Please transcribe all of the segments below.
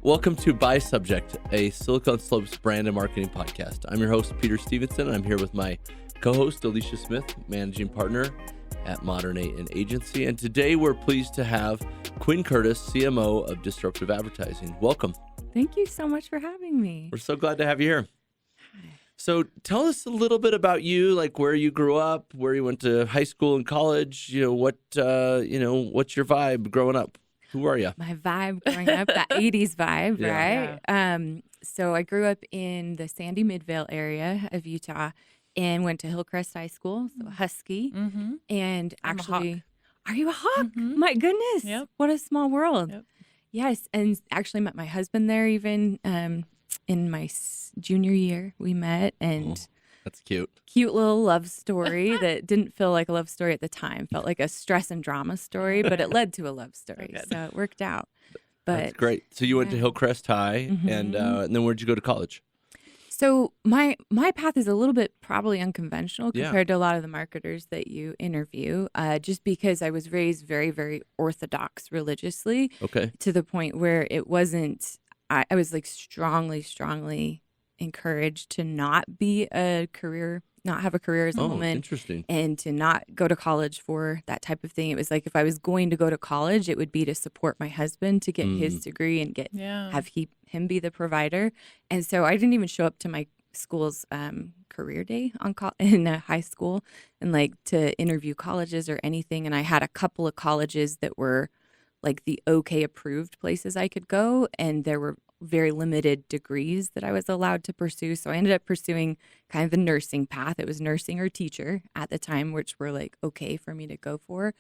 Welcome to By Subject, a Silicon Slopes brand and marketing podcast. I'm your host, Peter Stevenson, and I'm here with my co-host, Alysha Smith, managing partner at Modern 8 and Agency. And today we're pleased to have Quinn Curtis, CMO of Disruptive Advertising. Welcome. Thank you so much for having me. We're so glad to have you here. So tell us a little bit about you, like where you grew up, where you went to high school and college, what's your vibe growing up? Who are you? My vibe growing up, that 80s vibe, Yeah. right? So I grew up in the Sandy Midvale area of Utah and went to Hillcrest High School, so Husky. Mm-hmm. And I'm a actually, Hawk. are you a Hawk? Mhm. My goodness. Yep. What a small world. Yep. Yes. And actually met my husband there even in my junior year. We met and That's cute. cute little love story that didn't feel like a love story at the time. Felt like a stress and drama story, but it led to a love story. good. So it worked out. But That's great. So you went to yeah. Hillcrest High, and then where'd you go to college? So my path is a little bit probably unconventional Yeah. compared to a lot of the marketers that you interview, just because I was raised very, very orthodox religiously Okay. to the point where it wasn't, I was like strongly encouraged to not have a career as a Oh, woman interesting. and to not go to college for that type of thing. It was like if I was going to go to college, it would be to support my husband to get his degree and have him be the provider. And so I didn't even show up to my school's career day in high school and like to interview colleges or anything. And I had a couple of colleges that were like the okay approved places I could go, and there were very limited degrees that I was allowed to pursue. So I ended up pursuing kind of the nursing path. It was nursing or teacher at the time, which were like okay for me to go for.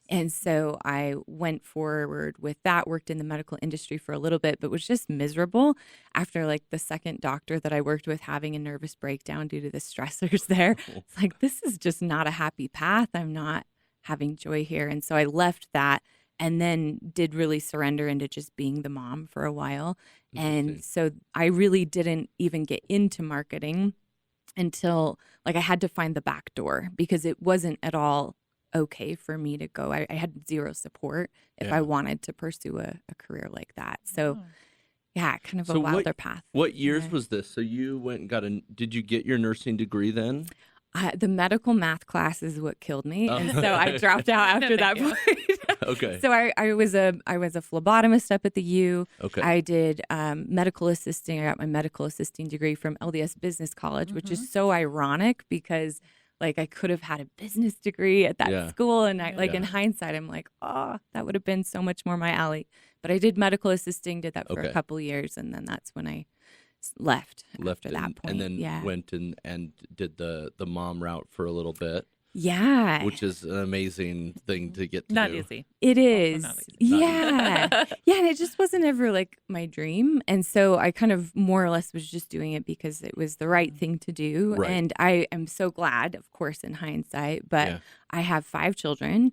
And so I went forward with that, worked in the medical industry for a little bit, but was just miserable after like the second doctor that I worked with having a nervous breakdown due to the stressors there. It's like, this is just not a happy path. I'm not having joy here. And so I left that and then did really surrender into just being the mom for a while. And so I really didn't even get into marketing until like I had to find the back door because it wasn't at all okay for me to go. I had zero support if I wanted to pursue a career like that. So yeah, kind of a wilder path. What years was this? So you went and did you get your nursing degree then? The medical math class is what killed me, Oh. and so I dropped out after that point. Okay. So I was a phlebotomist up at the U. Okay. I did medical assisting. I got my medical assisting degree from LDS Business College, which is so ironic because like I could have had a business degree at that school, and in hindsight, I'm like, oh, that would have been so much more my alley. But I did medical assisting, did that for a couple years, and then that's when I left after that point. And then went and did the mom route for a little bit. Yeah. Which is an amazing thing to get to Not do. easy. It is. not easy. Yeah. Yeah. And it just wasn't ever like my dream. And so I kind of more or less was just doing it because it was the right thing to do. Right. And I am so glad, of course, in hindsight, but I have 5 children.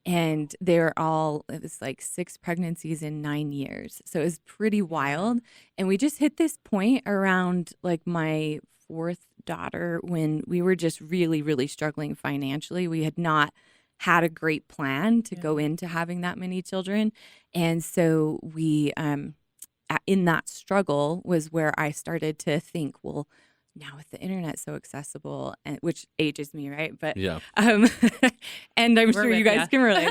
And it was like 6 pregnancies in 9 years. So it was pretty wild. And we just hit this point around like my 4th daughter when we were just really, really struggling financially. We had not had a great plan to go into having that many children. And so we, in that struggle was where I started to think, well, now with the internet so accessible, and which ages me, right? But and I'm sure you guys can relate.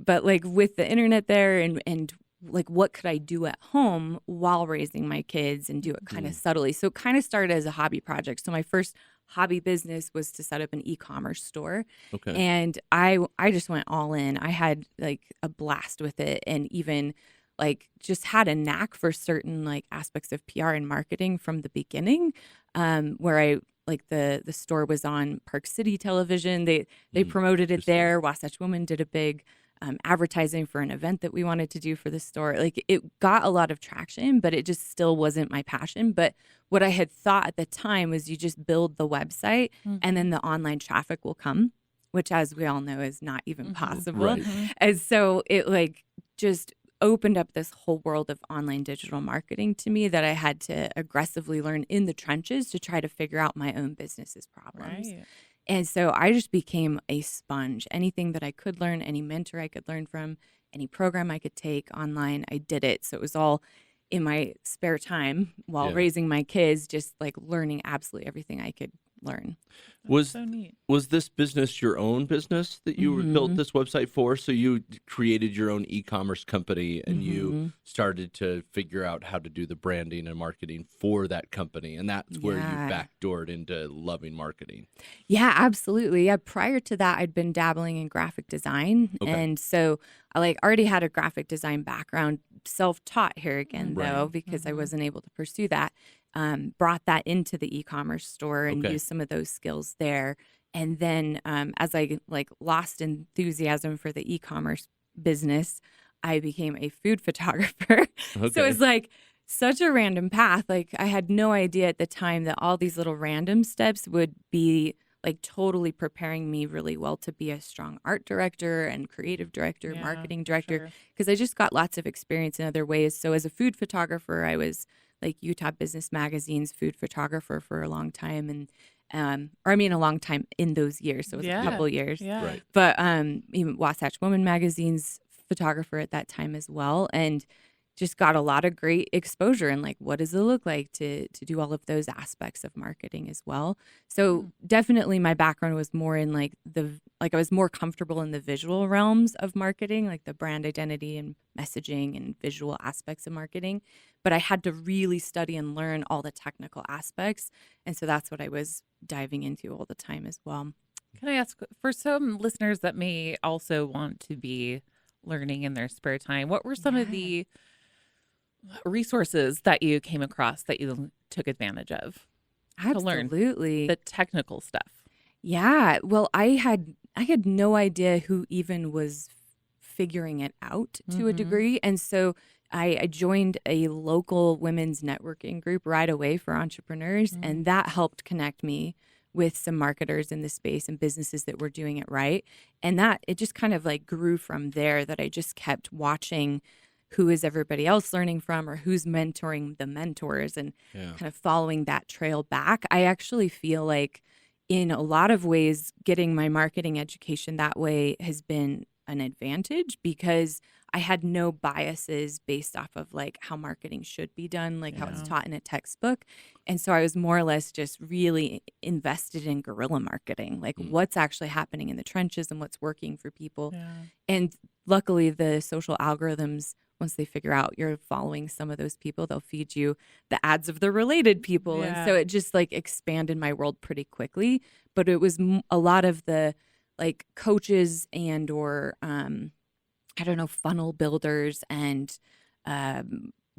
But like with the internet there and like what could I do at home while raising my kids and do it kind of subtly. So it kind of started as a hobby project. So my first hobby business was to set up an e-commerce store. Okay. And I just went all in. I had like a blast with it, and even like just had a knack for certain like aspects of PR and marketing from the beginning, where I like the store was on Park City television. They promoted it there. Wasatch Woman did a big advertising for an event that we wanted to do for the store. Like it got a lot of traction, but it just still wasn't my passion. But what I had thought at the time was you just build the website and then the online traffic will come, which as we all know is not even possible. Right. And so it like just opened up this whole world of online digital marketing to me that I had to aggressively learn in the trenches to try to figure out my own business's problems. Right. And so I just became a sponge. Anything that I could learn, any mentor I could learn from, any program I could take online, I did it. So it was all in my spare time while raising my kids, just like learning absolutely everything I could learn. Was so neat. Was this business your own business that you built this website for? So you created your own e-commerce company and you started to figure out how to do the branding and marketing for that company. And that's where you backdoored into loving marketing. Yeah, absolutely. Yeah. Prior to that, I'd been dabbling in graphic design. Okay. And so I like already had a graphic design background, self-taught here again, though, because I wasn't able to pursue that. Brought that into the e-commerce store and used some of those skills there. And then as I like lost enthusiasm for the e-commerce business, I became a food photographer. So it's like such a random path. Like I had no idea at the time that all these little random steps would be like totally preparing me really well to be a strong art director and creative director, marketing director, because I just got lots of experience in other ways. So as a food photographer, I was like Utah Business Magazine's food photographer for a long time. And or I mean a long time in those years. So it was a couple years. Yeah. Right. But even Wasatch Woman Magazine's photographer at that time as well. And just got a lot of great exposure and like what does it look like to do all of those aspects of marketing as well. So definitely my background was more in like I was more comfortable in the visual realms of marketing, like the brand identity and messaging and visual aspects of marketing. But I had to really study and learn all the technical aspects. And so that's what I was diving into all the time as well. Can I ask, for some listeners that may also want to be learning in their spare time, what were some of the resources that you came across that you took advantage of to learn the technical stuff? Yeah. Well, I had no idea who even was figuring it out to a degree. And so I joined a local women's networking group right away for entrepreneurs. And that helped connect me with some marketers in the space and businesses that were doing it right. And that it just kind of like grew from there, that I just kept watching who is everybody else learning from or who's mentoring the mentors and kind of following that trail back. I actually feel like in a lot of ways, getting my marketing education that way has been an advantage because I had no biases based off of like how marketing should be done, like how it's taught in a textbook. And so I was more or less just really invested in guerrilla marketing, like what's actually happening in the trenches and what's working for people. And luckily the social algorithms, once they figure out you're following some of those people, they'll feed you the ads of the related people. And so it just like expanded my world pretty quickly. But it was a lot of the like coaches and or I don't know, funnel builders and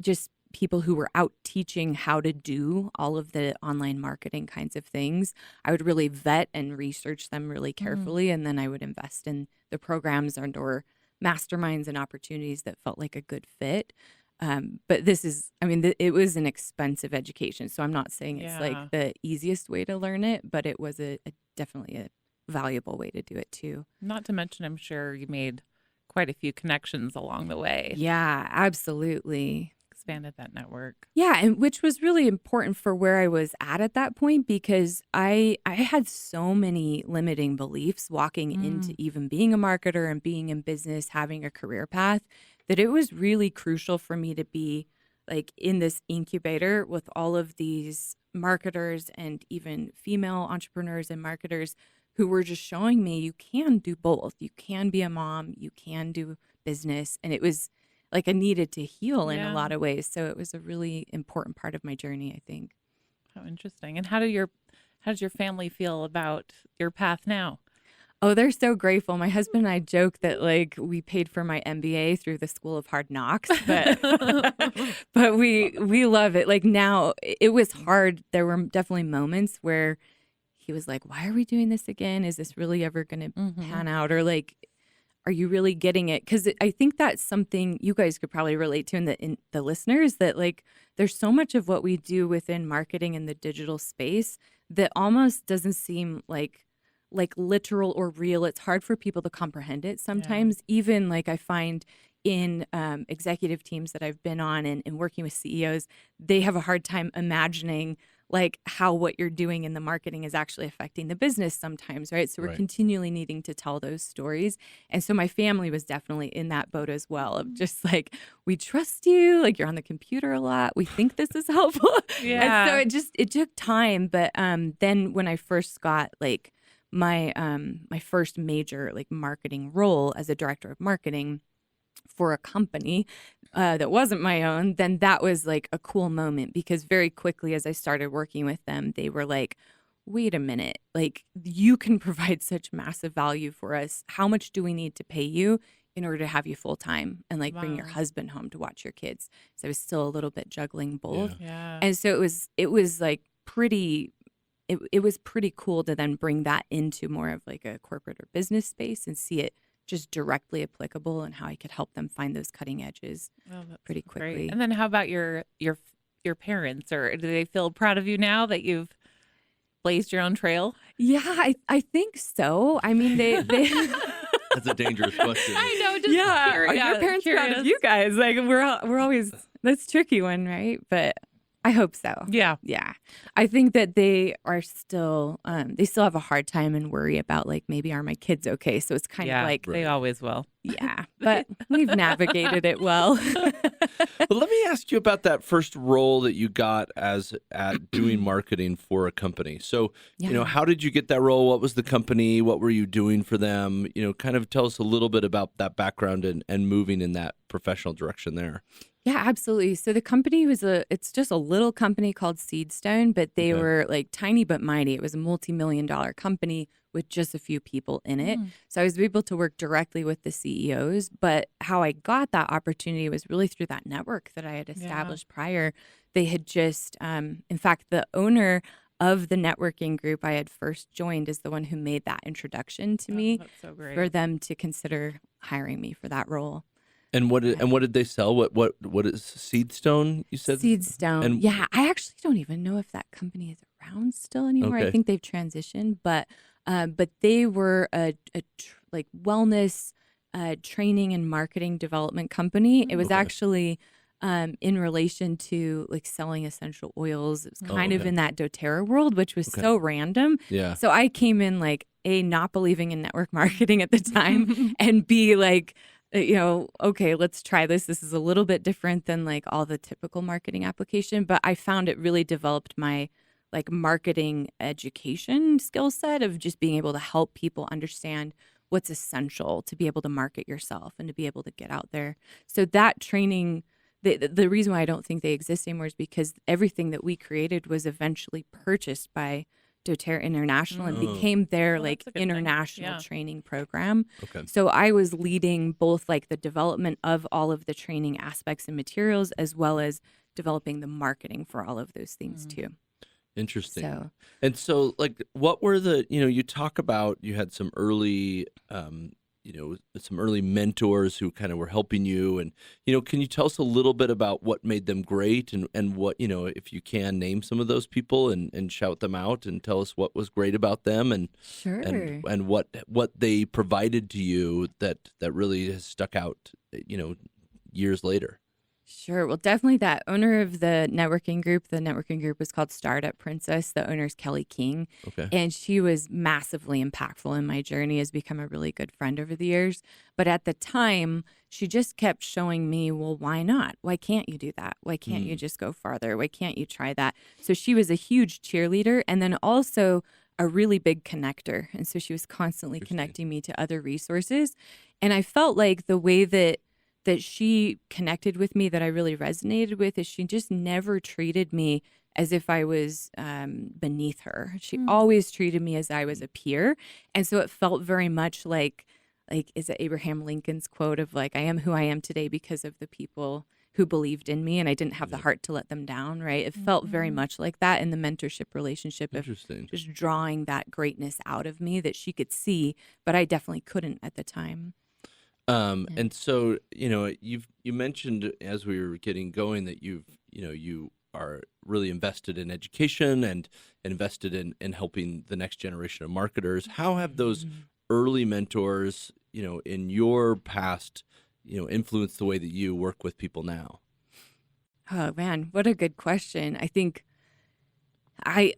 just people who were out teaching how to do all of the online marketing kinds of things. I would really vet and research them really carefully. And then I would invest in the programs and or masterminds and opportunities that felt like a good fit. But this is, I mean, it was an expensive education. So I'm not saying it's like the easiest way to learn it, but it was definitely a valuable way to do it too. Not to mention, I'm sure you made quite a few connections along the way. Yeah, absolutely. Expanded that network. Yeah, and which was really important for where I was at that point because I had so many limiting beliefs walking into even being a marketer and being in business, having a career path, that it was really crucial for me to be like in this incubator with all of these marketers and even female entrepreneurs and marketers who were just showing me you can do both. You can be a mom, you can do business. And it was like I needed to heal in a lot of ways. So it was a really important part of my journey, I think. How interesting. And how does your family feel about your path now? Oh, they're so grateful. My husband and I joke that like we paid for my MBA through the School of Hard Knocks, but but we love it. Like now it was hard. There were definitely moments where he was like, "Why are we doing this again? Is this really ever going to pan out?" Or like, "Are you really getting it?" Because I think that's something you guys could probably relate to in the listeners, that like there's so much of what we do within marketing in the digital space that almost doesn't seem like literal or real. It's hard for people to comprehend it sometimes. Even like I find in executive teams that I've been on and working with CEOs, they have a hard time imagining like how what you're doing in the marketing is actually affecting the business sometimes, right? So we're continually needing to tell those stories. And so my family was definitely in that boat as well, of just like, we trust you, like you're on the computer a lot. We think this is helpful. And so it took time. But then when I first got like my first major like marketing role as a director of marketing for a company that wasn't my own, then that was like a cool moment, because very quickly as I started working with them, they were like, wait a minute, like you can provide such massive value for us. How much do we need to pay you in order to have you full time and like bring your husband home to watch your kids? So I was still a little bit juggling both. And so it was like pretty, it was pretty cool to then bring that into more of like a corporate or business space and see it just directly applicable and how I could help them find those cutting edges pretty quickly. Great. And then how about your parents, or do they feel proud of you now that you've blazed your own trail? Yeah, I think so. I mean, they That's a dangerous question. I know. Just are your parents proud of you guys? Like we're always, that's a tricky one, right? But I hope so. Yeah. I think that they are still, they still have a hard time and worry about like, maybe are my kids okay? So it's kind of like. They always will. Yeah. But we've navigated it well. Well, let me ask you about that first role that you got at doing marketing for a company. So, how did you get that role? What was the company? What were you doing for them? Kind of tell us a little bit about that background and moving in that professional direction there. Yeah, absolutely. So the company it's just a little company called Seedstone, but they were like tiny but mighty. It was a multi-million-dollar company with just a few people in it. So I was able to work directly with the CEOs, but how I got that opportunity was really through that network that I had established prior. They had just, in fact, the owner of the networking group I had first joined is the one who made that introduction to me for them to consider hiring me for that role. And what did they sell? What is Seedstone? You said Seedstone. And I actually don't even know if that company is around still anymore. I think they've transitioned, but they were a like wellness training and marketing development company. It was actually in relation to like selling essential oils. It was kind of in that doTERRA world, which was so random. Yeah. So I came in like A, not believing in network marketing at the time, and B, like, okay, let's try this. This is a little bit different than like all the typical marketing application, but I found it really developed my like marketing education skill set of just being able to help people understand what's essential to be able to market yourself and to be able to get out there. So that training, the reason why I don't think they exist anymore is because everything that we created was eventually purchased by doTERRA International and became their like international training program. So I was leading both like the development of all of the training aspects and materials, as well as developing the marketing for all of those things too. Interesting. So like, what were you talk about, you had some early, some early mentors who kind of were helping you, and, can you tell us a little bit about what made them great and what, if you can name some of those people and shout them out and tell us what was great about them and what they provided to you that really has stuck out, years later. Sure. Well, definitely that owner of the networking group was called Startup Princess. The owner is Kelly King. And she was massively impactful in my journey, has become a really good friend over the years. But at the time, she just kept showing me, well, why not? Why can't you do that? Why can't you just go farther? Why can't you try that? So she was a huge cheerleader and then also a really big connector. And so she was constantly connecting me to other resources. And I felt like the way that she connected with me that I really resonated with is she just never treated me as if I was beneath her. She always treated me as I was a peer. And so it felt very much like is it Abraham Lincoln's quote of like, I am who I am today because of the people who believed in me and I didn't have the heart to let them down, right? It felt very much like that in the mentorship relationship of just drawing that greatness out of me that she could see, but I definitely couldn't at the time. And so, you mentioned as we were getting going that you are really invested in education and invested in helping the next generation of marketers. How have those early mentors, in your past, influenced the way that you work with people now? Oh man, what a good question. I think I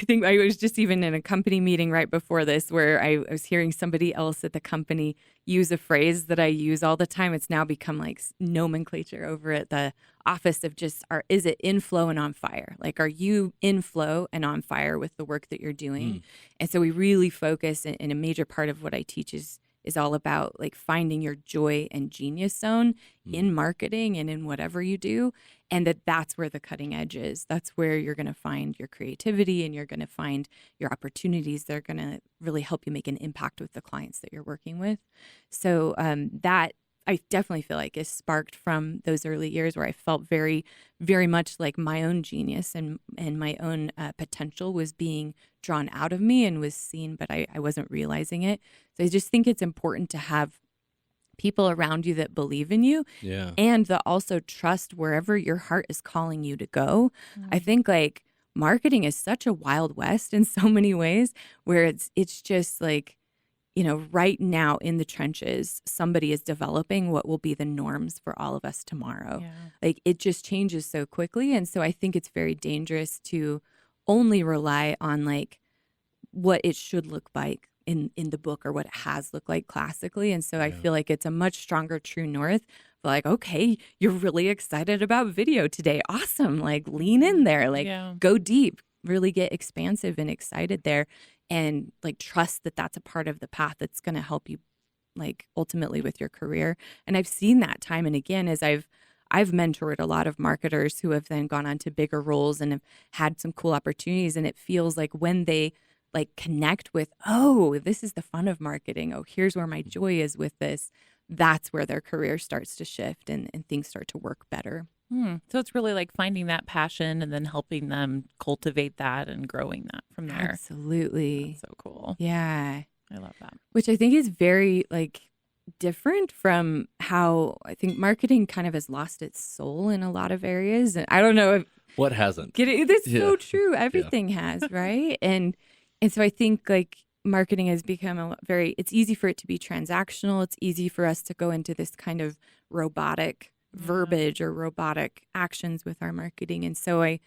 think I was just even in a company meeting right before this where I was hearing somebody else at the company use a phrase that I use all the time. It's now become like nomenclature over at the office of just, is it in flow and on fire? Like, are you in flow and on fire with the work that you're doing? And so we really focus, and a major part of what I teach is all about like finding your joy and genius zone in marketing and in whatever you do. And that's where the cutting edge is. That's where you're going to find your creativity and you're going to find your opportunities that are going to really help you make an impact with the clients that you're working with. So that I definitely feel like is sparked from those early years where I felt very, very much like my own genius and my own potential was being drawn out of me and was seen, but I wasn't realizing it. So I just think it's important to have people around you that believe in you and that also trust wherever your heart is calling you to go. I think like marketing is such a wild west in so many ways where it's just like, you know, right now in the trenches, somebody is developing what will be the norms for all of us tomorrow. Like it just changes so quickly. And so I think it's very dangerous to only rely on like what it should look like in the book or what it has looked like classically. And so I feel like it's a much stronger true north. But like, okay, you're really excited about video today. Awesome. Like lean in there, like go deep, really get expansive and excited there. And like trust that that's a part of the path that's going to help you like ultimately with your career. And I've seen that time and again as I've mentored a lot of marketers who have then gone on to bigger roles and have had some cool opportunities. And it feels like when they like connect with, oh, this is the fun of marketing. Oh, here's where my joy is with this. That's where their career starts to shift and things start to work better. So it's really like finding that passion and then helping them cultivate that and growing that from there. Absolutely. That's so cool. Yeah. I love that. Which I think is very like different from how I think marketing kind of has lost its soul in a lot of areas. And I don't know if what hasn't. That's so true. Everything has, right? And so I think like marketing has become it's easy for it to be transactional. It's easy for us to go into this kind of robotic verbiage or robotic actions with our marketing. And so I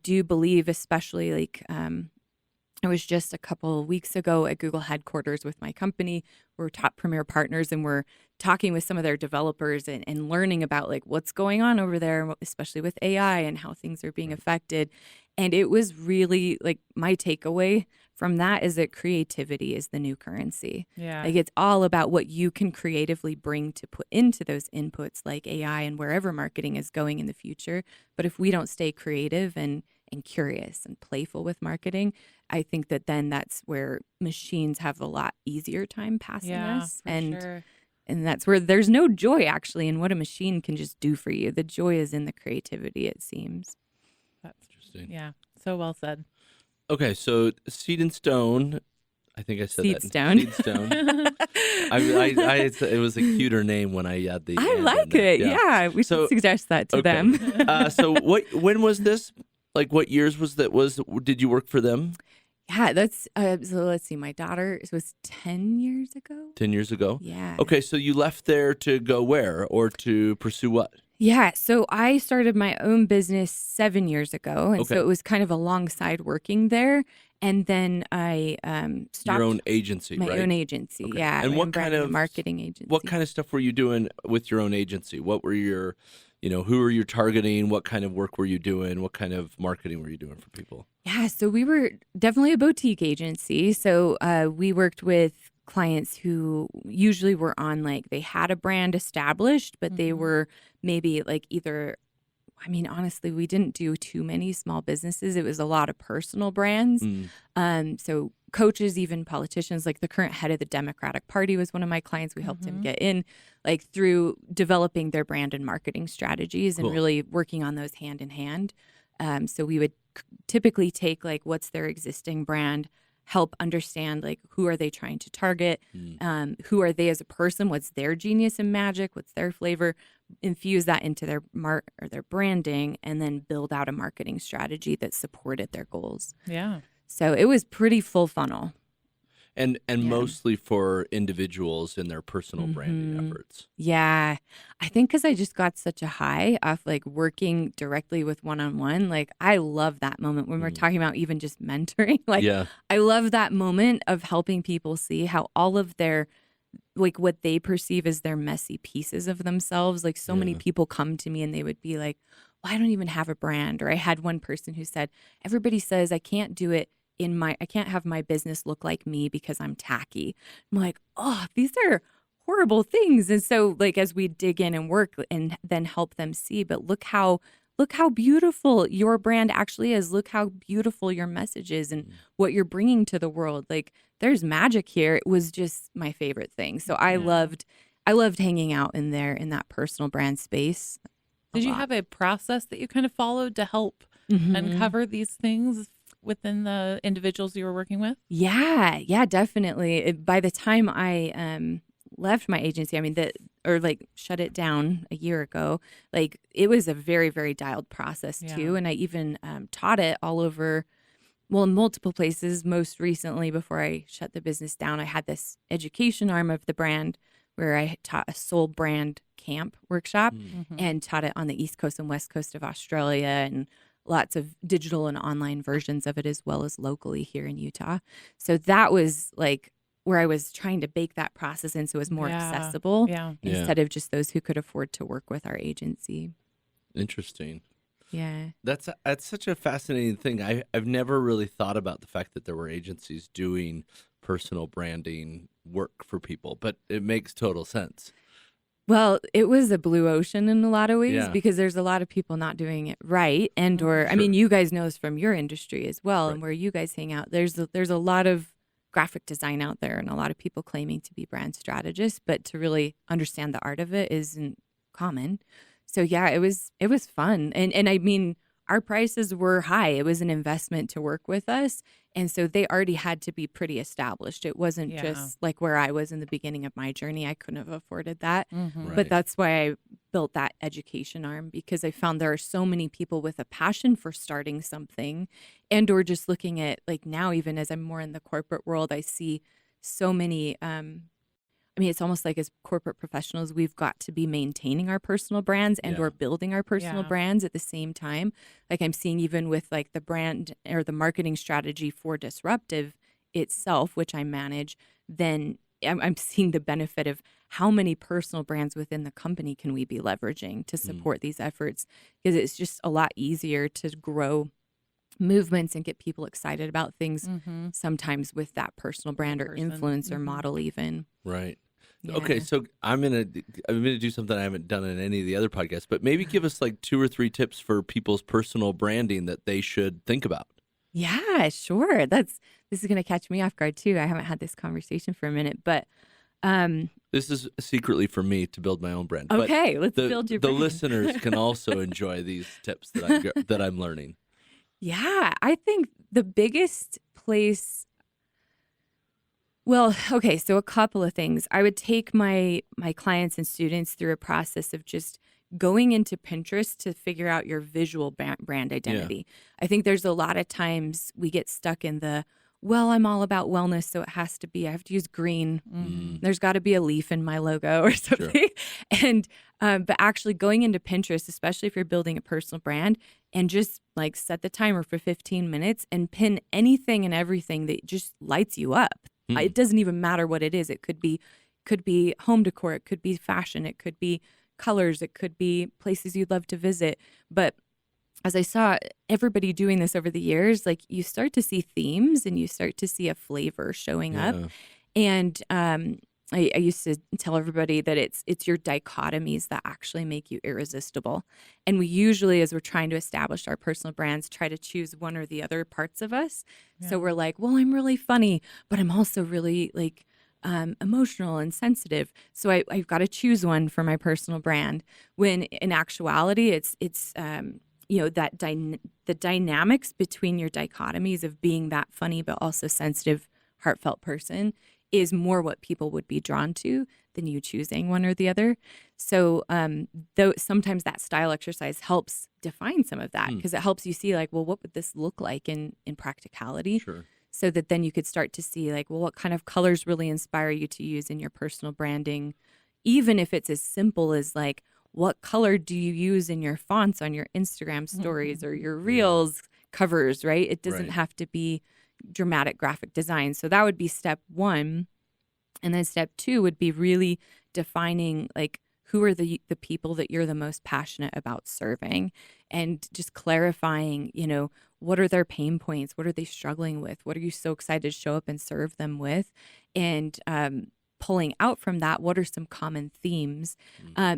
do believe, especially like I was just a couple of weeks ago at Google headquarters with my company. We're top premier partners and we're talking with some of their developers and learning about like what's going on over there, especially with AI and how things are being affected. And it was really like my takeaway from that is that creativity is the new currency. Like it's all about what you can creatively bring to put into those inputs like AI and wherever marketing is going in the future. But if we don't stay creative and curious and playful with marketing, I think that then that's where machines have a lot easier time passing us. And that's where there's no joy actually in what a machine can just do for you. The joy is in the creativity, it seems. That's interesting. Yeah. So well said. Okay. So Seed and Stone, I think I said Seed that. Stone. Seed Stone. It was a cuter name when I had the. I like it. Yeah. We should suggest that to them. So when was this? Like what years did you work for them? Yeah, that's so let's see. My daughter, it was 10 years ago. 10 years ago? Yeah. Okay, so you left there to go where or to pursue what? Yeah, so I started my own business 7 years ago. And so it was kind of alongside working there. And then I stopped. Your own agency, right? My own agency, Okay. yeah. And what kind of marketing agency? What kind of stuff were you doing with your own agency? What were your, who were you targeting? What kind of work were you doing? What kind of marketing were you doing for people? Yeah, so we were definitely a boutique agency. So we worked with clients who usually were on like, they had a brand established, but they were maybe like either, I mean, honestly, we didn't do too many small businesses. It was a lot of personal brands. So coaches, even politicians, like the current head of the Democratic Party was one of my clients. We helped him get in like through developing their brand and marketing strategies and really working on those hand in hand. So we would typically take like what's their existing brand, help understand like who are they trying to target, who are they as a person, what's their genius and magic, what's their flavor, infuse that into their their branding, and then build out a marketing strategy that supported their goals. Yeah. So it was pretty full funnel. And Yeah. mostly for individuals in their personal branding efforts. Yeah. I think because I just got such a high off like working directly with one-on-one. Like I love that moment when we're talking about even just mentoring. Like Yeah. I love that moment of helping people see how all of their like what they perceive as their messy pieces of themselves. Like so many Yeah. people come to me and they would be like, well, I don't even have a brand. Or I had one person who said, everybody says I can't do it I can't have my business look like me because I'm tacky. I'm like, oh, these are horrible things. And so like as we dig in and work and then help them see, but look how beautiful your brand actually is. Look how beautiful your message is and what you're bringing to the world. Like there's magic here. It was just my favorite thing. So I loved hanging out in there in that personal brand space. Did you have a process that you kind of followed to help uncover these things within the individuals you were working with? Yeah, definitely. By the time I left my agency, I mean shut it down a year ago, like it was a very, very dialed process too. And I even taught it all over, well, in multiple places. Most recently, before I shut the business down, I had this education arm of the brand where I taught a soul brand camp workshop and taught it on the East Coast and West Coast of Australia and lots of digital and online versions of it as well as locally here in Utah. So that was like where I was trying to bake that process in so it was more accessible instead of just those who could afford to work with our agency. Interesting. Yeah. That's such a fascinating thing. I've never really thought about the fact that there were agencies doing personal branding work for people, but it makes total sense. Well, it was a blue ocean in a lot of ways because there's a lot of people not doing it right. And I mean, you guys know this from your industry as well and where you guys hang out. There's a lot of graphic design out there and a lot of people claiming to be brand strategists, but to really understand the art of it isn't common. So yeah, it was fun. And I mean, our prices were high. It was an investment to work with us. And so they already had to be pretty established. It wasn't just like where I was in the beginning of my journey. I couldn't have afforded that. But that's why I built that education arm, because I found there are so many people with a passion for starting something and or just looking at like now, even as I'm more in the corporate world, I see so many I mean, it's almost like as corporate professionals, we've got to be maintaining our personal brands and or building our personal brands at the same time. Like I'm seeing even with like the brand or the marketing strategy for Disruptive itself, which I manage, then I'm seeing the benefit of how many personal brands within the company can we be leveraging to support these efforts, because it's just a lot easier to grow movements and get people excited about things sometimes with that personal brand or influencer model even. Right. Yeah. Okay, so I'm gonna do something I haven't done in any of the other podcasts, but maybe give us like 2 or 3 tips for people's personal branding that they should think about. Yeah, sure. This is gonna catch me off guard too. I haven't had this conversation for a minute, but This is secretly for me to build my own brand. okay, but let's build your brand. The listeners can also enjoy these tips that I'm learning. Yeah, I think the biggest place. Well, okay, so a couple of things. I would take my clients and students through a process of just going into Pinterest to figure out your visual brand identity. I think there's a lot of times we get stuck in well, I'm all about wellness, so I have to use green. There's got to be a leaf in my logo or something. Sure. And but actually going into Pinterest, especially if you're building a personal brand, and just like set the timer for 15 minutes and pin anything and everything that just lights you up. It doesn't even matter what it is. It could be home decor. It could be fashion. It could be colors. It could be places you'd love to visit. But as I saw everybody doing this over the years, like you start to see themes and you start to see a flavor showing up. And I used to tell everybody that it's your dichotomies that actually make you irresistible. And we usually, as we're trying to establish our personal brands, try to choose one or the other parts of us. So we're like, well, I'm really funny, but I'm also really like emotional and sensitive. So I've got to choose one for my personal brand. When in actuality, it's you know, that the dynamics between your dichotomies of being that funny but also sensitive, heartfelt person is more what people would be drawn to than you choosing one or the other. So though sometimes that style exercise helps define some of that, because it helps you see like, well, what would this look like in practicality? Sure. so that then you could start to see like, well, what kind of colors really inspire you to use in your personal branding, even if it's as simple as like, what color do you use in your fonts on your Instagram stories or your reels covers, right? It doesn't have to be dramatic graphic design. So that would be step one. And then step two would be really defining like, who are the people that you're the most passionate about serving, and just clarifying, you know, what are their pain points? What are they struggling with? What are you so excited to show up and serve them with? And pulling out from that, what are some common themes?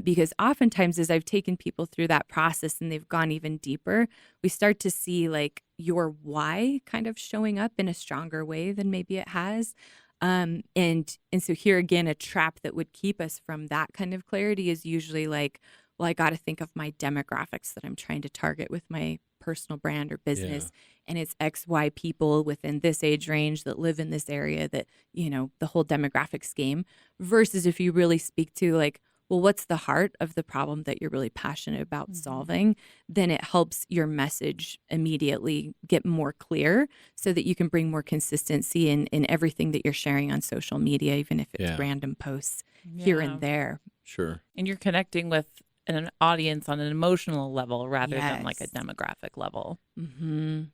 Because oftentimes as I've taken people through that process and they've gone even deeper, we start to see like your why kind of showing up in a stronger way than maybe it has. And so here again, a trap that would keep us from that kind of clarity is usually like, well, I got to think of my demographics that I'm trying to target with my personal brand or business. And it's XY people within this age range that live in this area, that, you know, the whole demographics game, versus if you really speak to like, well, what's the heart of the problem that you're really passionate about solving, then it helps your message immediately get more clear so that you can bring more consistency in everything that you're sharing on social media, even if it's random posts here and there. Sure. And you're connecting with an audience on an emotional level rather than like a demographic level. Okay.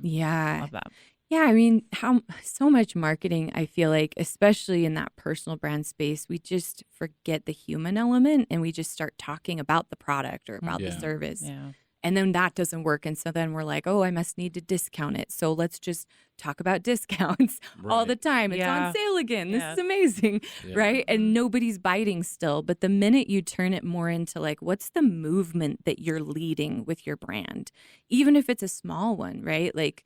Yeah. Love that. Yeah, I mean, so much marketing, I feel like, especially in that personal brand space, we just forget the human element and we just start talking about the product or about the service. Yeah. And then that doesn't work. And so then we're like, oh, I must need to discount it. So let's just talk about discounts all the time. It's on sale again. This is amazing. Right. And nobody's biting still. But the minute you turn it more into like, what's the movement that you're leading with your brand, even if it's a small one, right? Like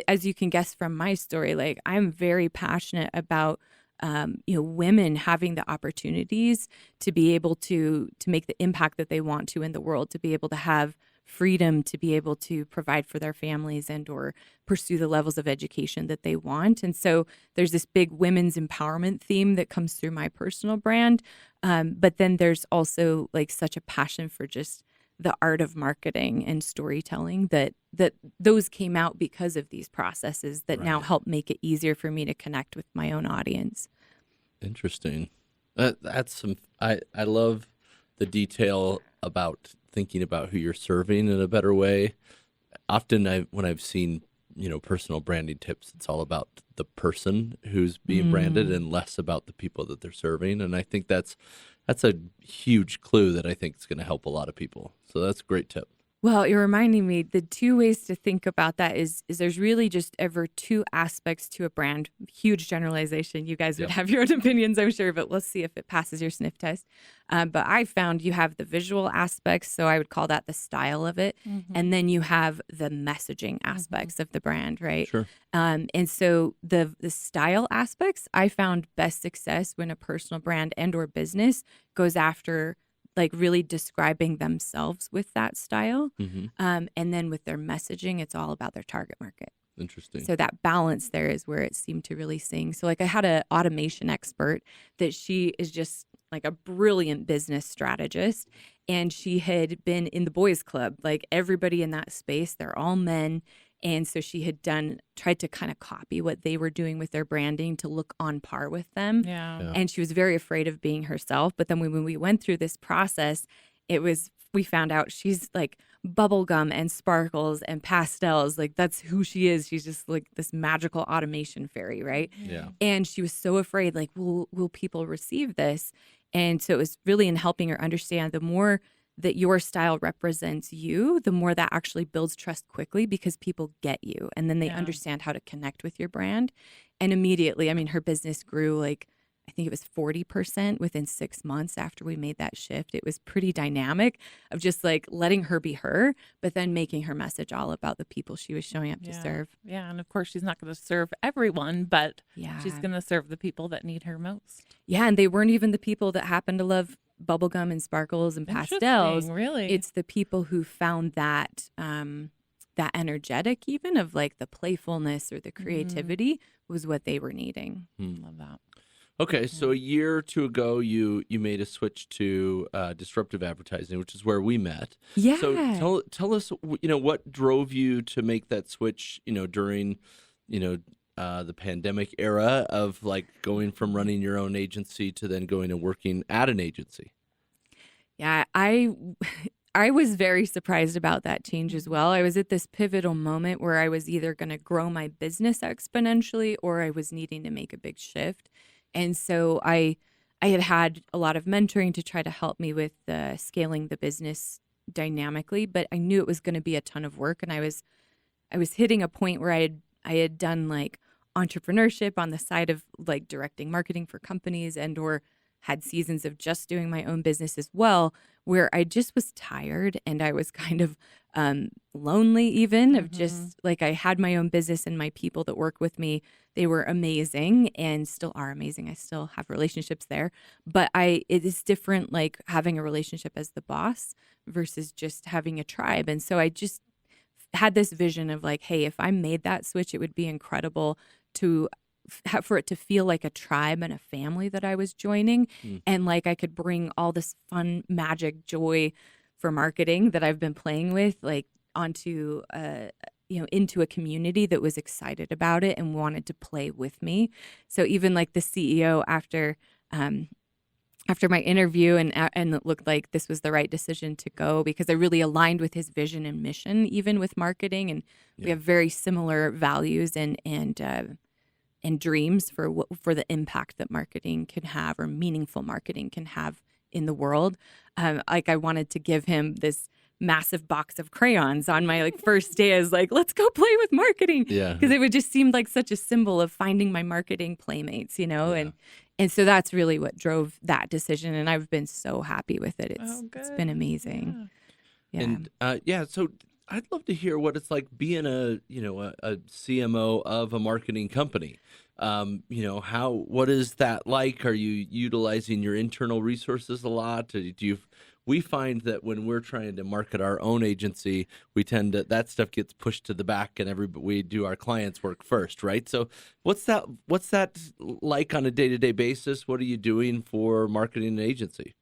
as you can guess from my story, like I'm very passionate about you know, women having the opportunities to be able to make the impact that they want to in the world, to be able to have freedom, to be able to provide for their families and or pursue the levels of education that they want. And so there's this big women's empowerment theme that comes through my personal brand. But then there's also like such a passion for just the art of marketing and storytelling that those came out because of these processes that now help make it easier for me to connect with my own audience. Interesting. That's some, I love the detail about thinking about who you're serving in a better way. Often when I've seen, you know, personal branding tips, it's all about the person who's being branded and less about the people that they're serving. And I think that's a huge clue that I think is going to help a lot of people. So that's a great tip. Well, you're reminding me, the two ways to think about that is there's really just ever two aspects to a brand. Huge generalization. You guys would have your own opinions, I'm sure, but let's see if it passes your sniff test. But I found you have the visual aspects, so I would call that the style of it. And then you have the messaging aspects of the brand, right? Sure. And so the style aspects, I found best success when a personal brand and or business goes after like really describing themselves with that style. And then with their messaging, it's all about their target market. Interesting. So that balance there is where it seemed to really sing. So like I had an automation expert that she is just like a brilliant business strategist. And she had been in the boys club, like everybody in that space, they're all men. And so she had tried to kind of copy what they were doing with their branding to look on par with them. And she was very afraid of being herself. But then when we went through this process, we found out she's like bubblegum and sparkles and pastels. Like that's who she is. She's just like this magical automation fairy, right? And she was so afraid, like, will people receive this? And so it was really in helping her understand the more that your style represents you, the more that actually builds trust quickly because people get you and then they understand how to connect with your brand. And immediately, I mean, her business grew like, I think it was 40% within 6 months after we made that shift. It was pretty dynamic of just like letting her be her, but then making her message all about the people she was showing up to serve. Yeah. And of course, she's not going to serve everyone, but she's going to serve the people that need her most. Yeah. And they weren't even the people that happen to love bubblegum and sparkles and pastels. Really? It's the people who found that that energetic even of like the playfulness or the creativity was what they were needing. Love that. Okay, so a year or two ago, you made a switch to disruptive advertising, which is where we met. Yeah. So tell us, you know, what drove you to make that switch, you know, during, you know, the pandemic era of like going from running your own agency to then going and working at an agency? Yeah, I was very surprised about that change as well. I was at this pivotal moment where I was either going to grow my business exponentially or I was needing to make a big shift. And so I had a lot of mentoring to try to help me with scaling the business dynamically, but I knew it was going to be a ton of work, and I was hitting a point where I had done like entrepreneurship on the side of like directing marketing for companies, and or had seasons of just doing my own business as well, where I just was tired and I was kind of lonely even of just like, I had my own business and my people that work with me, they were amazing and still are amazing. I still have relationships there, but it is different like having a relationship as the boss versus just having a tribe. And so I just had this vision of like, hey, if I made that switch, it would be incredible to for it to feel like a tribe and a family that I was joining. And like I could bring all this fun, magic, joy for marketing that I've been playing with, like onto into a community that was excited about it and wanted to play with me. So even like the CEO after my interview and it looked like this was the right decision to go because I really aligned with his vision and mission, even with marketing. And we have very similar values and dreams for the impact that marketing can have, or meaningful marketing can have in the world. Like I wanted to give him this massive box of crayons on my like first day as like, let's go play with marketing. Because it would just seem like such a symbol of finding my marketing playmates, and so that's really what drove that decision. And I've been so happy with it. It's been amazing. And so I'd love to hear what it's like being a CMO of a marketing company. What is that like? Are you utilizing your internal resources a lot? We find that when we're trying to market our own agency, we tend to, that stuff gets pushed to the back and we do our clients' work first, right? So what's that like on a day-to-day basis? What are you doing for marketing an agency?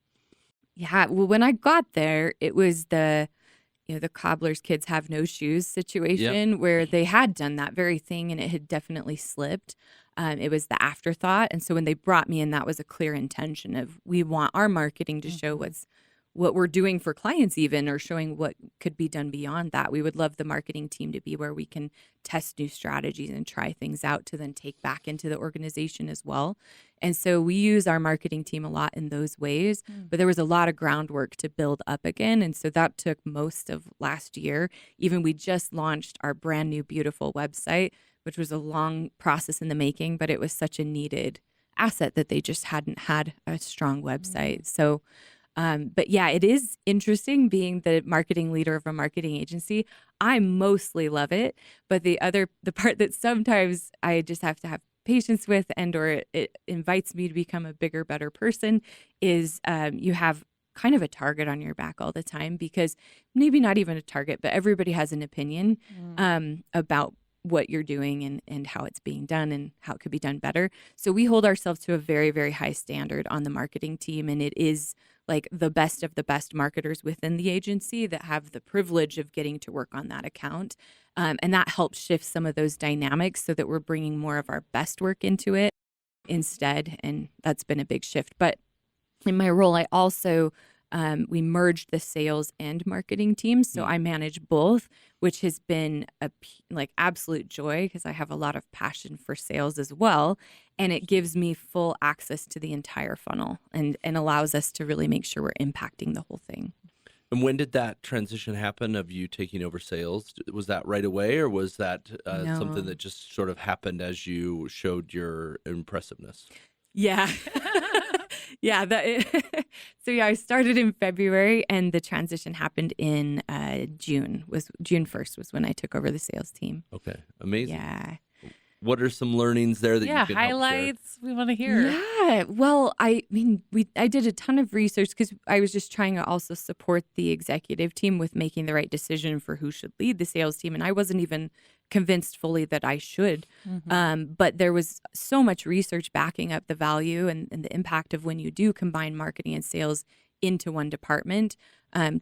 Yeah, well, when I got there, it was the cobbler's kids have no shoes situation where they had done that very thing and it had definitely slipped. It was the afterthought. And so when they brought me in, that was a clear intention of we want our marketing to show what we're doing for clients even, or showing what could be done beyond that. We would love the marketing team to be where we can test new strategies and try things out to then take back into the organization as well. And so we use our marketing team a lot in those ways, but there was a lot of groundwork to build up again. And so that took most of last year. Even we just launched our brand new, beautiful website, which was a long process in the making, but it was such a needed asset that they just hadn't had a strong website. So but yeah, it is interesting being the marketing leader of a marketing agency. I mostly love it, but the part that sometimes I just have to have patience with or it invites me to become a bigger, better person is you have kind of a target on your back all the time, because maybe not even a target, but everybody has an opinion about what you're doing and how it's being done and how it could be done better. So we hold ourselves to a very, very high standard on the marketing team. And it is like the best of the best marketers within the agency that have the privilege of getting to work on that account. And that helps shift some of those dynamics so that we're bringing more of our best work into it instead. And that's been a big shift. But in my role, I also we merged the sales and marketing teams. So I manage both, which has been a absolute joy because I have a lot of passion for sales as well. And it gives me full access to the entire funnel and allows us to really make sure we're impacting the whole thing. And when did that transition happen of you taking over sales? Was that right away, or was that something that just sort of happened as you showed your impressiveness? Yeah. Yeah. I started in February and the transition happened in June 1st was when I took over the sales team. Okay. Amazing. Yeah. What are some learnings there that you can highlights we want to hear? Yeah. Well, I did a ton of research because I was just trying to also support the executive team with making the right decision for who should lead the sales team. And I wasn't even convinced fully that I should. But there was so much research backing up the value and the impact of when you do combine marketing and sales into one department.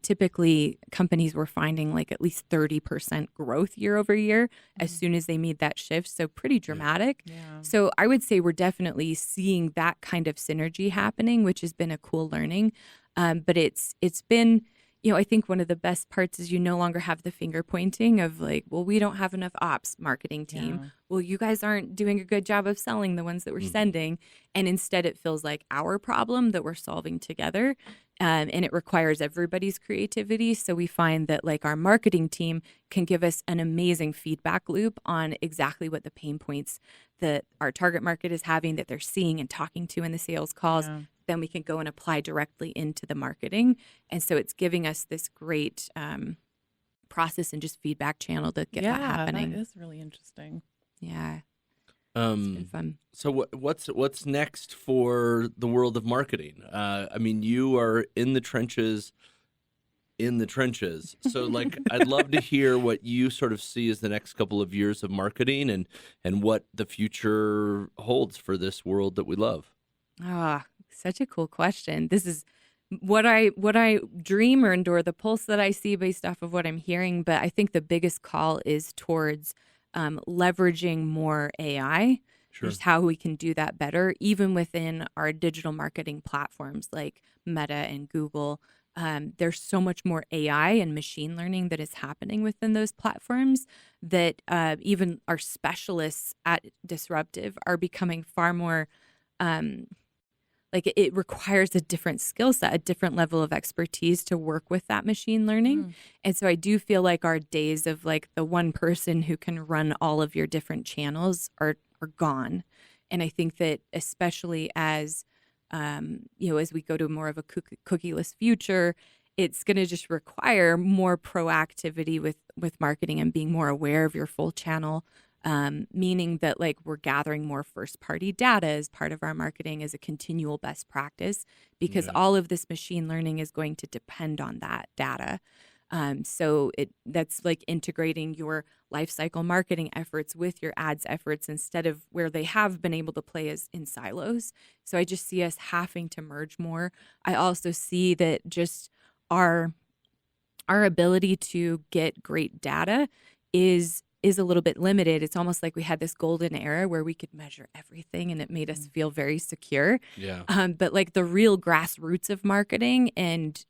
Typically, companies were finding like at least 30% growth year over year as soon as they made that shift. So pretty dramatic. Yeah. So I would say we're definitely seeing that kind of synergy happening, which has been a cool learning. But it's been, I think one of the best parts is you no longer have the finger pointing of like, well, we don't have enough ops marketing team. Yeah. Well, you guys aren't doing a good job of selling the ones that we're sending. And instead it feels like our problem that we're solving together. And it requires everybody's creativity. So we find that like our marketing team can give us an amazing feedback loop on exactly what the pain points that our target market is having, that they're seeing and talking to in the sales calls. Yeah. Then we can go and apply directly into the marketing. And so it's giving us this great process and just feedback channel to get that happening. That is really interesting. Yeah. It's been fun. So what's next for the world of marketing? I mean, you are in the trenches. So like, I'd love to hear what you sort of see as the next couple of years of marketing and what the future holds for this world that we love. Such a cool question. This is what I dream or the pulse that I see based off of what I'm hearing. But I think the biggest call is towards leveraging more AI, just how we can do that better, even within our digital marketing platforms like Meta and Google. There's so much more AI and machine learning that is happening within those platforms that even our specialists at Disruptive are becoming far more like it requires a different skill set, a different level of expertise to work with that machine learning. And so I do feel like our days of like the one person who can run all of your different channels are gone. And I think that especially as, as we go to more of a cookieless future, it's going to just require more proactivity with marketing and being more aware of your full channel. Meaning that like we're gathering more first party data as part of our marketing as a continual best practice, because all of this machine learning is going to depend on that data. So that's like integrating your life cycle marketing efforts with your ads efforts instead of where they have been able to play as in silos. So I just see us having to merge more. I also see that just our ability to get great data is a little bit limited. It's almost like we had this golden era where we could measure everything and it made us feel very secure. Yeah. But like the real grassroots of marketing and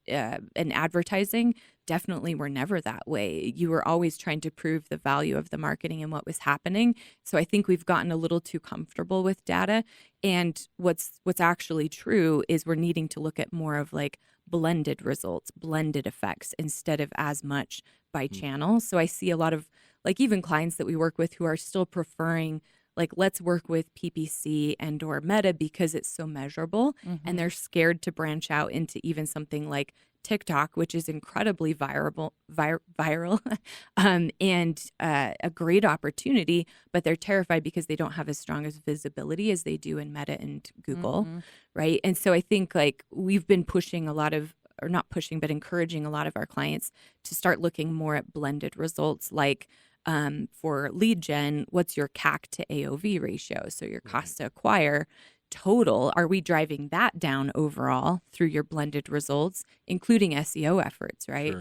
advertising definitely were never that way. You were always trying to prove the value of the marketing and what was happening. So I think we've gotten a little too comfortable with data. And what's actually true is we're needing to look at more of like blended results, blended effects instead of as much by channel. So I see a lot of like even clients that we work with who are still preferring like, let's work with PPC and or Meta because it's so measurable, and they're scared to branch out into even something like TikTok, which is incredibly viral and a great opportunity, but they're terrified because they don't have as strong as visibility as they do in Meta and Google, right? And so I think like we've been pushing a lot of, or not pushing, but encouraging a lot of our clients to start looking more at blended results like for lead gen, what's your CAC to AOV ratio? So your cost to acquire total, are we driving that down overall through your blended results, including SEO efforts, right?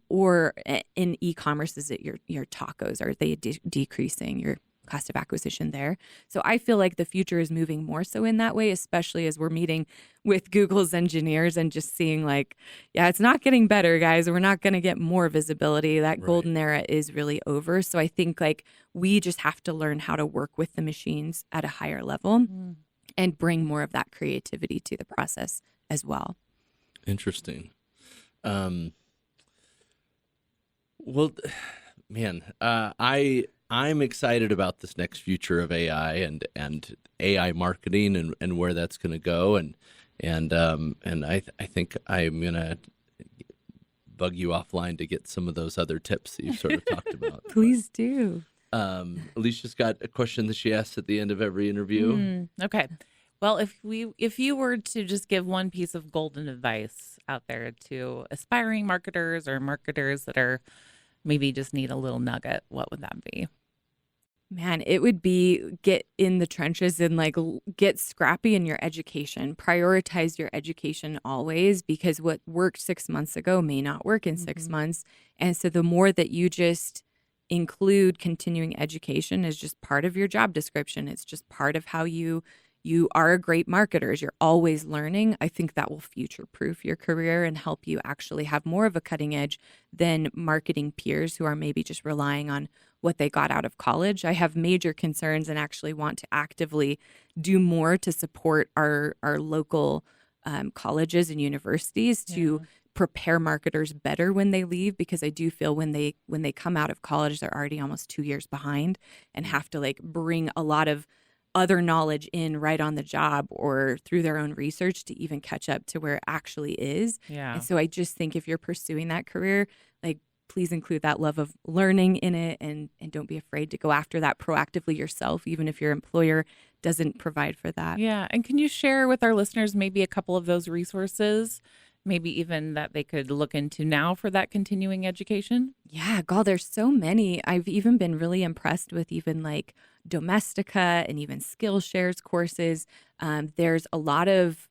Or in e-commerce, is it your tacos? Are they decreasing your cost of acquisition there? So I feel like the future is moving more so in that way, especially as we're meeting with Google's engineers and just seeing like, yeah, it's not getting better, guys. We're not going to get more visibility. That golden era is really over. So I think like we just have to learn how to work with the machines at a higher level and bring more of that creativity to the process as well. Interesting. Well, man, I'm excited about this next future of AI and AI marketing and where that's going to go. And I think I'm going to bug you offline to get some of those other tips that you sort of talked about. Please do. Alysha's got a question that she asks at the end of every interview. Okay. Well, if you were to just give one piece of golden advice out there to aspiring marketers or marketers that are maybe just need a little nugget, what would that be? Man, it would be get in the trenches and like get scrappy in your education. Prioritize your education always, because what worked 6 months ago may not work in 6 months. And so the more that you just include continuing education as just part of your job description, it's just part of how you are a great marketer. You're always learning. I think that will future-proof your career and help you actually have more of a cutting edge than marketing peers who are maybe just relying on what they got out of college. I have major concerns and actually want to actively do more to support our local colleges and universities to prepare marketers better when they leave, because I do feel when they come out of college, they're already almost 2 years behind and have to like bring a lot of other knowledge in right on the job or through their own research to even catch up to where it actually is. Yeah. And so I just think if you're pursuing that career, like please include that love of learning in it, and don't be afraid to go after that proactively yourself, even if your employer doesn't provide for that. Yeah. And can you share with our listeners maybe a couple of those resources, maybe even that they could look into now for that continuing education? Yeah, God, there's so many. I've even been really impressed with even like Domestika and even Skillshare's courses. There's a lot of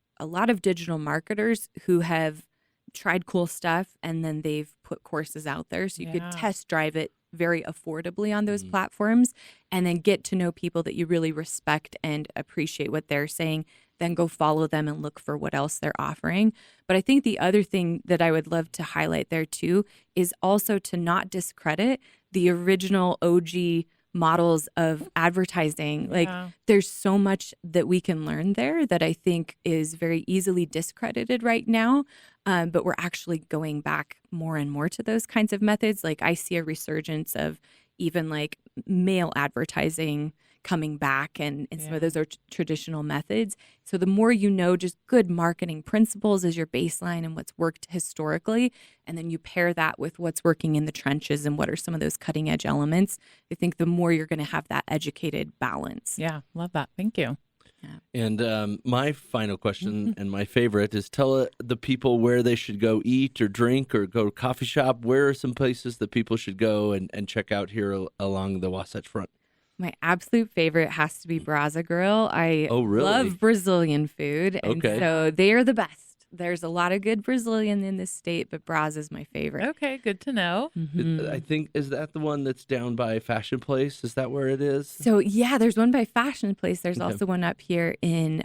digital marketers who have tried cool stuff and then they've put courses out there, so you could test drive it very affordably on those platforms and then get to know people that you really respect and appreciate what they're saying. Then go follow them and look for what else they're offering. But I think the other thing that I would love to highlight there too is also to not discredit the original OG models of advertising. Like there's so much that we can learn there that I think is very easily discredited right now. But we're actually going back more and more to those kinds of methods. Like I see a resurgence of even like mail advertising coming back, and some of those are traditional methods. So the more you know just good marketing principles as your baseline and what's worked historically, and then you pair that with what's working in the trenches and what are some of those cutting edge elements, I think the more you're going to have that educated balance. Yeah, love that. Thank you. And my final question and my favorite is tell the people where they should go eat or drink or go to a coffee shop. Where are some places that people should go and check out here along the Wasatch Front? My absolute favorite has to be Brasa Grill. I love Brazilian food, and so they are the best. There's a lot of good Brazilian in this state, but Brasa is my favorite. Okay, good to know. I think, is that the one that's down by Fashion Place? Is that where it is? So yeah, there's one by Fashion Place. There's also one up here in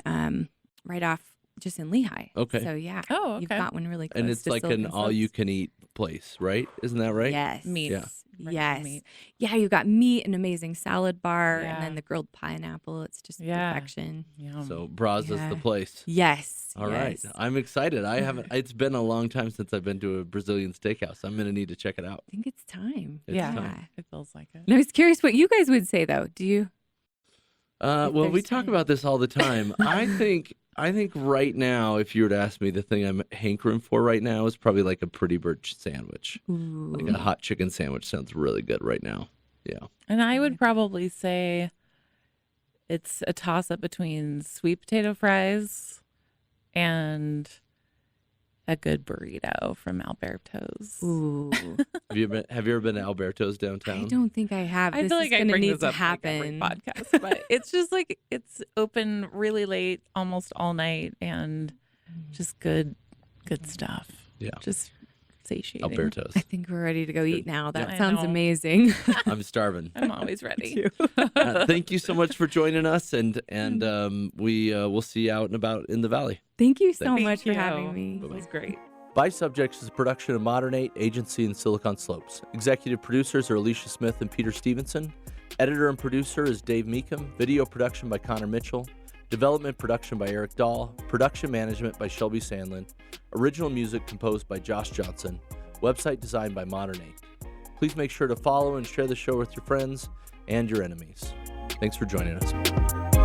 right off just in Lehigh. Okay. So yeah. Oh, okay. You've got one really close. And it's to like Silicon an Slopes. all-you-can-eat place, right? Isn't that right? Yes. Meats. Yeah. Yes. Meat. Yeah, you got meat, an amazing salad bar, and then the grilled pineapple. It's just perfection. Yum. So Brasa's the place. Yes. All right. I'm excited. I haven't, it's been a long time since I've been to a Brazilian steakhouse. I'm going to need to check it out. I think it's time. It's time. It feels like it. And I was curious what you guys would say though. Do you? Well, we talk about this all the time. I think right now, if you were to ask me, the thing I'm hankering for right now is probably like a Pretty Birch sandwich. Ooh. Like a hot chicken sandwich sounds really good right now. Yeah. And I would probably say it's a toss-up between sweet potato fries and a good burrito from Alberto's. Ooh. Have you ever been to Alberto's downtown? I don't think I have. I This feel is like I gonna bring need this to up happen. like every podcast, but it's just like it's open really late, almost all night, and just good stuff. Yeah. Just satiating. Alberto's. I think we're ready to go eat now. That I sounds know. amazing. I'm starving. I'm always ready. Thank you so much for joining us, and we will see you out and about in the valley. Thank you so Thank much for you. having me. It was great. By Subjects is a production of Modern 8 Agency in Silicon Slopes. Executive producers are Alysha Smith and Peter Stevenson. Editor and producer is Dave Meekum. Video production by Connor Mitchell. Development production by Eric Dahl. Production management by Shelby Sandlin. Original music composed by Josh Johnson. Website designed by Modern 8. Please make sure to follow and share the show with your friends and your enemies. Thanks for joining us.